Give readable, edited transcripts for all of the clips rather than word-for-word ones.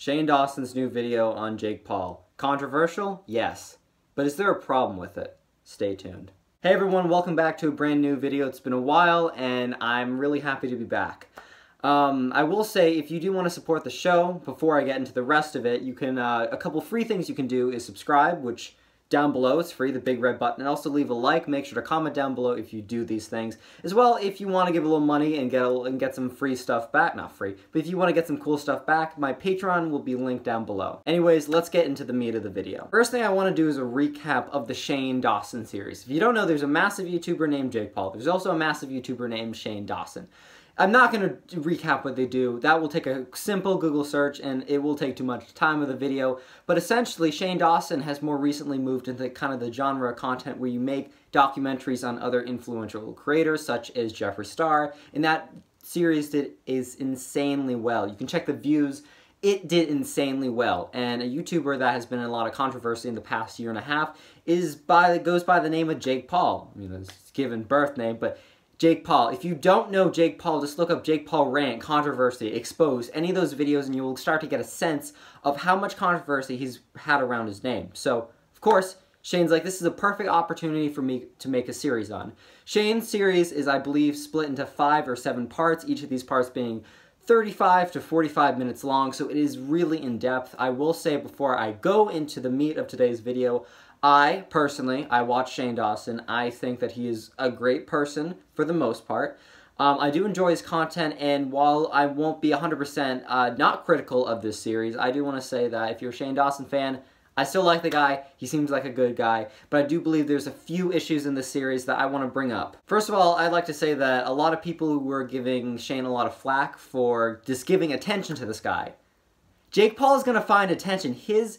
Shane Dawson's new video on Jake Paul. Controversial? Yes. But is there a problem with it? Stay tuned. Hey everyone, welcome back to a brand new video. It's been a while and I'm really happy to be back. I will say, if you do want to support the show, before I get into the rest of it, you can, a couple free things you can do is subscribe, which down below, it's free, the big red button, and also leave a like. Make sure to comment down below if you do these things. As well, if you want to give a little money and get some free stuff back, not free, but if you want to get some cool stuff back, my Patreon will be linked down below. Anyways, let's get into the meat of the video. First thing I want to do is a recap of the Shane Dawson series. If you don't know, there's a massive YouTuber named Jake Paul. There's also a massive YouTuber named Shane Dawson. I'm not going to recap what they do. That will take a simple Google search and it will take too much time of the video. But essentially, Shane Dawson has more recently moved into kind of the genre of content where you make documentaries on other influential creators, such as Jeffree Star. And that series is insanely well. You can check the views. It did insanely well. And a YouTuber that has been in a lot of controversy in the past year and a half goes by the name of Jake Paul. I mean, it's given birth name, but Jake Paul. If you don't know Jake Paul, just look up Jake Paul rant, controversy, exposed, any of those videos, and you will start to get a sense of how much controversy he's had around his name. So, of course, Shane's like, this is a perfect opportunity for me to make a series on. Shane's series is, I believe, split into 5 or 7 parts, each of these parts being 35 to 45 minutes long, so it is really in-depth. I will say before I go into the meat of today's video, I watch Shane Dawson. I think that he is a great person for the most part. I do enjoy his content, and while I won't be 100% not critical of this series, I do want to say that if you're a Shane Dawson fan, I still like the guy. He seems like a good guy, but I do believe there's a few issues in this series that I want to bring up. First of all, I'd like to say that a lot of people who were giving Shane a lot of flack for just giving attention to this guy. Jake Paul is going to find attention. He's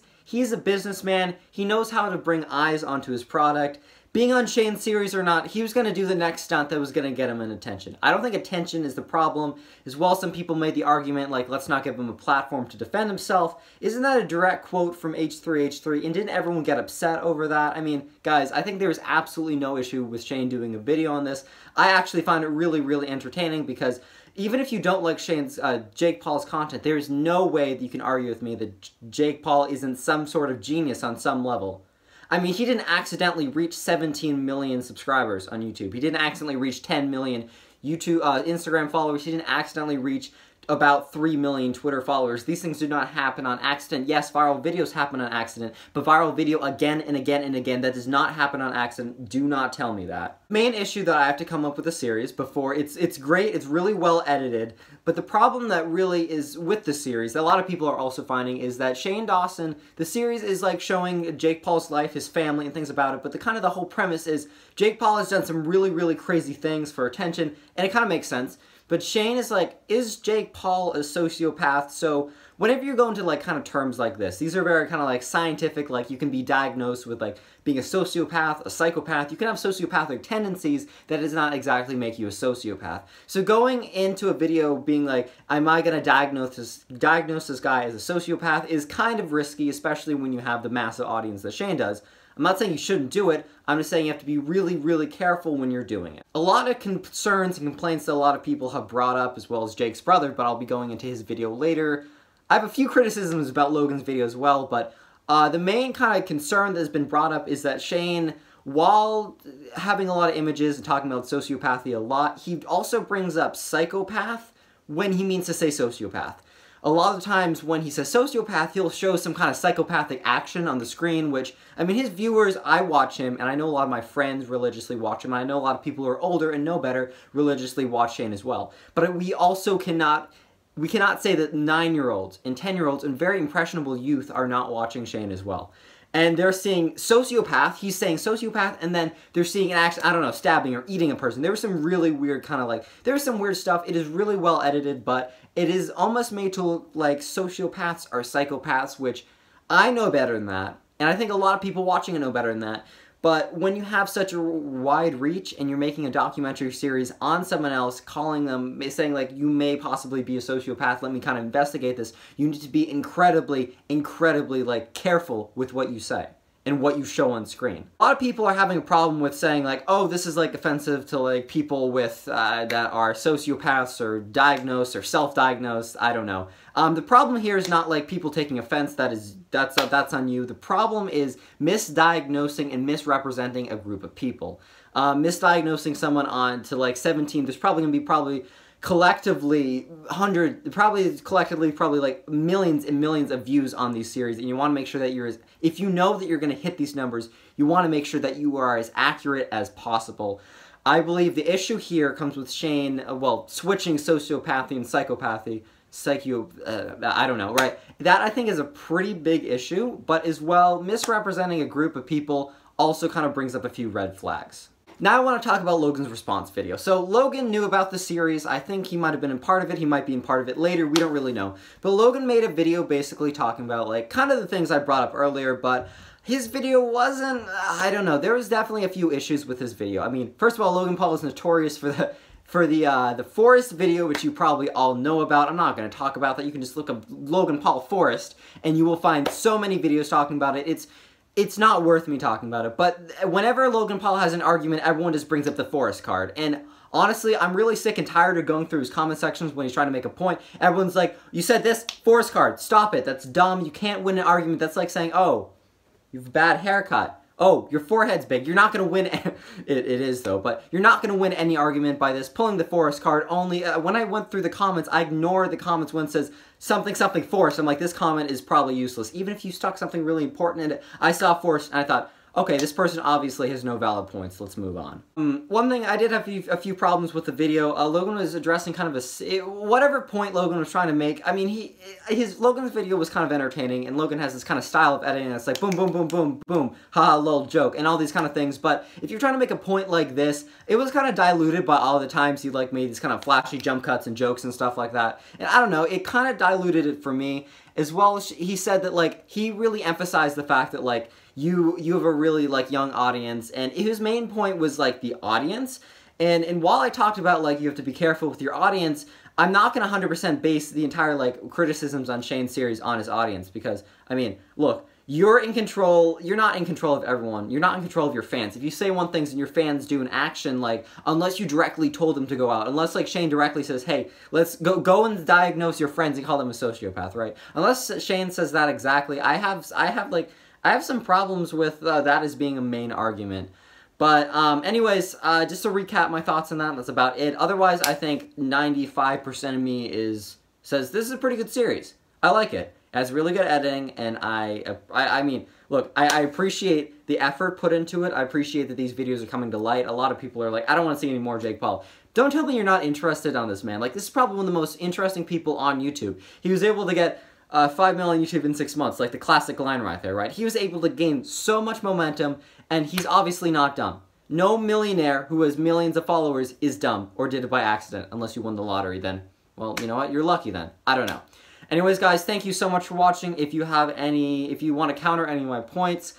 a businessman. He knows how to bring eyes onto his product. Being on Shane's series or not, he was going to do the next stunt that was going to get him an attention. I don't think attention is the problem. As well, some people made the argument, like, let's not give him a platform to defend himself. Isn't that a direct quote from H3H3? And didn't everyone get upset over that? I mean, guys, I think there's absolutely no issue with Shane doing a video on this. I actually find it really, really entertaining because even if you don't like Jake Paul's content, there is no way that you can argue with me that Jake Paul isn't some sort of genius on some level. I mean, he didn't accidentally reach 17 million subscribers on YouTube. He didn't accidentally reach 10 million Instagram followers. He didn't accidentally reach about 3 million Twitter followers. These things do not happen on accident. Yes, viral videos happen on accident, but viral video again and again and again, that does not happen on accident. Do not tell me that. Main issue that I have to come up with a series before, it's great, it's really well edited, but the problem that really is with the series, that a lot of people are also finding, is that Shane Dawson, the series is like showing Jake Paul's life, his family, and things about it, but the whole premise is Jake Paul has done some really, really crazy things for attention, and it kind of makes sense. But Shane is like, is Jake Paul a sociopath? So whenever you go into like kind of terms like this, these are very kind of like scientific, like you can be diagnosed with like being a sociopath, a psychopath. You can have sociopathic tendencies. That does not exactly make you a sociopath. So going into a video being like, am I going to diagnose this guy as a sociopath is kind of risky, especially when you have the massive audience that Shane does. I'm not saying you shouldn't do it, I'm just saying you have to be really, really careful when you're doing it. A lot of concerns and complaints that a lot of people have brought up, as well as Jake's brother, but I'll be going into his video later. I have a few criticisms about Logan's video as well, but the main kind of concern that has been brought up is that Shane, while having a lot of images and talking about sociopathy a lot, he also brings up psychopath when he means to say sociopath. A lot of times when he says sociopath, he'll show some kind of psychopathic action on the screen, which, I mean, his viewers, I watch him, and I know a lot of my friends religiously watch him, and I know a lot of people who are older and know better religiously watch Shane as well. But we also cannot say that 9-year-olds and 10-year-olds and very impressionable youth are not watching Shane as well. And they're seeing sociopath, he's saying sociopath, and then they're seeing an action, I don't know, stabbing or eating a person. There was some really weird kind of like, there's some weird stuff. It is really well edited, but it is almost made to look like sociopaths are psychopaths, which I know better than that. And I think a lot of people watching it know better than that. But when you have such a wide reach and you're making a documentary series on someone else, calling them, saying like, you may possibly be a sociopath, let me kind of investigate this, you need to be incredibly, incredibly like careful with what you say. and what you show on screen. A lot of people are having a problem with saying like, oh, this is like offensive to like people with that are sociopaths or diagnosed or self-diagnosed. I don't know. The problem here is not like people taking offense. That's on you. The problem is misdiagnosing and misrepresenting a group of people. Misdiagnosing someone on to like 17. There's probably gonna be collectively like millions and millions of views on these series, and you want to make sure that if you know that you're going to hit these numbers, you want to make sure that you are as accurate as possible. I believe the issue here comes with Shane, switching sociopathy and psychopathy, I don't know, right? That I think is a pretty big issue, but as well, misrepresenting a group of people also kind of brings up a few red flags. Now I want to talk about Logan's response video. So Logan knew about the series. I think he might have been in part of it. He might be in part of it later. We don't really know. But Logan made a video basically talking about like kind of the things I brought up earlier, but his video wasn't, I don't know. There was definitely a few issues with his video. I mean, first of all, Logan Paul is notorious for the forest video, which you probably all know about. I'm not going to talk about that. You can just look up Logan Paul forest, and you will find so many videos talking about it. It's not worth me talking about it, but whenever Logan Paul has an argument, everyone just brings up the forest card, and honestly, I'm really sick and tired of going through his comment sections when he's trying to make a point. Everyone's like, you said this, forest card, stop it, that's dumb, you can't win an argument. That's like saying, oh, you have a bad haircut. Oh, your forehead's big. You're not going to win. It is, though. But you're not going to win any argument by this. Pulling the forest card only. When I went through the comments, I ignored the comments when it says something, something forest. I'm like, this comment is probably useless. Even if you stuck something really important in it, I saw forest and I thought, okay, this person obviously has no valid points. Let's move on. One thing, I did have a few problems with the video. Logan was addressing kind of whatever point Logan was trying to make. I mean, Logan's video was kind of entertaining, and Logan has this kind of style of editing that's like boom, boom, boom, boom, boom, haha, lol, joke, and all these kind of things. But if you're trying to make a point like this, it was kind of diluted by all the times he like made these kind of flashy jump cuts and jokes and stuff like that. And I don't know, it kind of diluted it for me. As well as he said that like he really emphasized the fact that like you have a really like young audience, and his main point was like the audience. And while I talked about like you have to be careful with your audience, I'm not going to 100% base the entire like criticisms on Shane's series on his audience, because I mean, look, you're in control. You're not in control of everyone. You're not in control of your fans. If you say one thing and your fans do an action, like, unless you directly told them to go out, unless like Shane directly says, hey, let's go and diagnose your friends and call them a sociopath, right? Unless Shane says that exactly, I have some problems with that as being a main argument. But anyways, just to recap my thoughts on that, that's about it. Otherwise, I think 95% of me says this is a pretty good series. I like it. It has really good editing, and I mean, look, I appreciate the effort put into it. I appreciate that these videos are coming to light. A lot of people are like, I don't want to see any more Jake Paul. Don't tell me you're not interested on this man. Like, this is probably one of the most interesting people on YouTube. He was able to get 5 million YouTube in 6 months, like the classic line right there, right? He was able to gain so much momentum, and he's obviously not dumb. No millionaire who has millions of followers is dumb or did it by accident, unless you won the lottery. Then, well, you know what? You're lucky then. I don't know. Anyways, guys, thank you so much for watching. If you want to counter any of my points,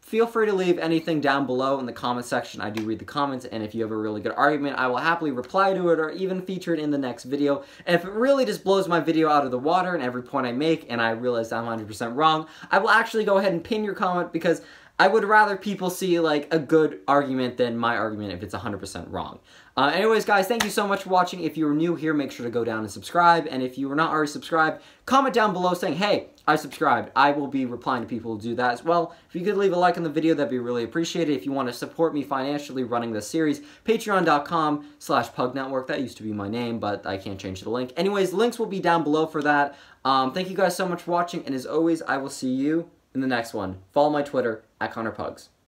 feel free to leave anything down below in the comment section. I do read the comments, and if you have a really good argument, I will happily reply to it or even feature it in the next video. And if it really just blows my video out of the water and every point I make, and I realize I'm 100% wrong, I will actually go ahead and pin your comment, because I would rather people see like a good argument than my argument if it's 100% wrong. Anyways, guys, thank you so much for watching. If you're new here, make sure to go down and subscribe. And if you are not already subscribed, comment down below saying, hey, I subscribed. I will be replying to people who do that as well. If you could leave a like on the video, that'd be really appreciated. If you want to support me financially running this series, patreon.com/pugnetwork. That used to be my name, but I can't change the link. Anyways, links will be down below for that. Thank you guys so much for watching. And as always, I will see you in the next one. Follow my Twitter @ConnorPugs.